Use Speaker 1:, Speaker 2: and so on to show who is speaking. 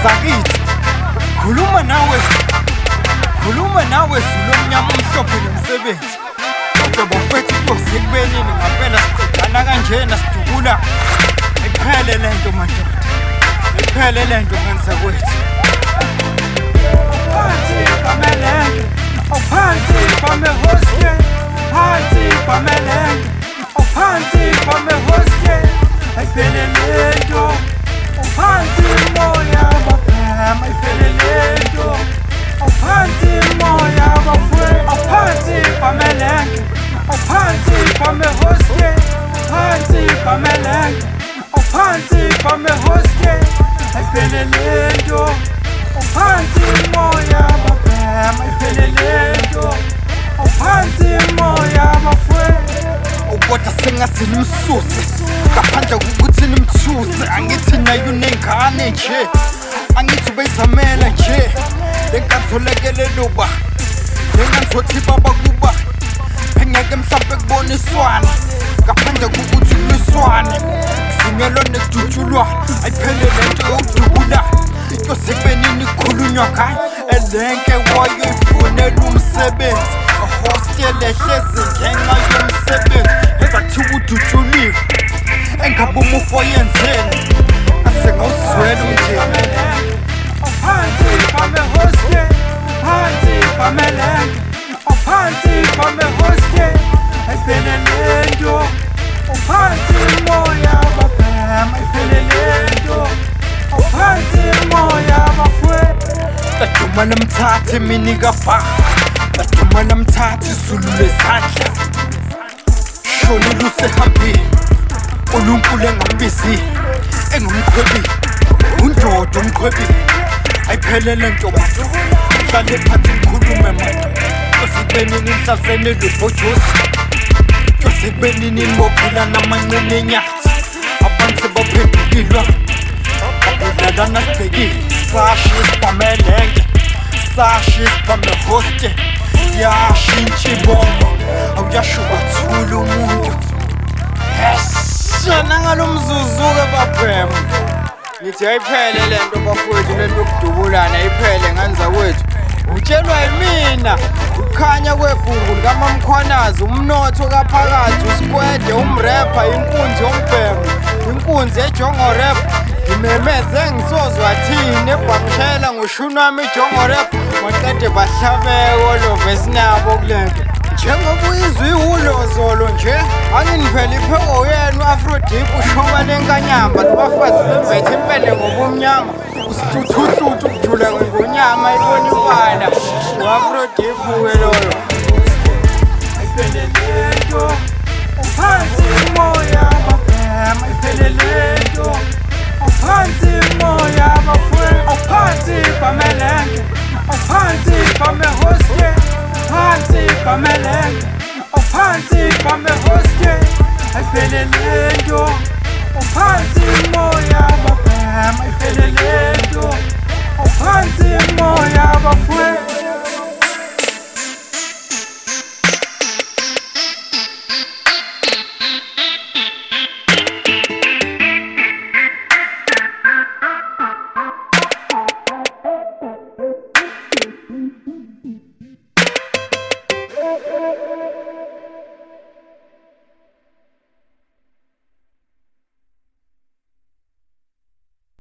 Speaker 1: Zakithi khuluma nawe sulomnyama umhlophe nomsebenzi kodwa bafethu inkosi ekubelini ngampela siqedana kanjena sidubula iphele lento madoda iphele lento ngenza kwethu phansi bamelenge phansi bamehoste phansi bamelenge phansi bamehoste iphele lento phansi moya baphem iphele lento phansi moya bafwe phansi bamelenge phansi bamehoste phansi bamelenge phansi bamehoste iphele lento phansi moya baphem iphele lento phansi moya bafwe kodwa sengathi nimsuse ngaphandle kokuthi nimthuse angithi nayo nengane nje angithi ubeyizamela nje lenkanzolekeleluba lenkanzothi baba kuba engeke mhlampe kuboniswana ngaphandle kokuthi kuliswane zingelo nekujutshulwana ayiphele lento yokudubula into sekbenini ikhulunywa ngayo elenke wayo ifunela umsebenzi hostel ehlezi ngenxa yomsebenzi ezathiwa udutshuliwe engabe umufo yenzeni asengawuzwela umndeni phansi bamehoste phansi bamelenge phansi bamehoste iphele lento phansi moya baphem iphele lento phansi moya bafwe daduma namthathe mini kafa daduma namthathe sulule izandla shoni lusehambile uNkulunkulu engambizi engumqhwebile undoda umqhwebile ayiphele lento manje hlale phansi ngikhulume manje osibeni nisasene lebojosi osibeni mophila namancane enyathi abantu baphendukilwa abudlana sibhekile sashi isibamelenge sashi isibamehoste yashintsha ibongo awuyashuka thula umuntu esana ngalomzuzu-ke baphem ngithi ayiphele lento bafowethu lento yokudubulana ayiphele nganza kwethu utshelwa yimina ukukhanya kwebhungu likamamkhwanazi umnotho kaphakathi uskwede umrepha inkunzi yombhemu inkunzi ejongo Rapp ngimemeze ngisozwa thini ebhangishela ngoshuni wami ijongo Rapp maqede bahlabeko lovesinabo kulento njengoba uyizwe ihulozolo nje anginiphela ipheko yenu u-Afrodip ushoba lenkanyamba labafazi bembethe impende ngobumnyama usithuthuthu ukujula ngonyama ibona ibala u-Afrodip-ke lolo iphele lento phansi moya baphem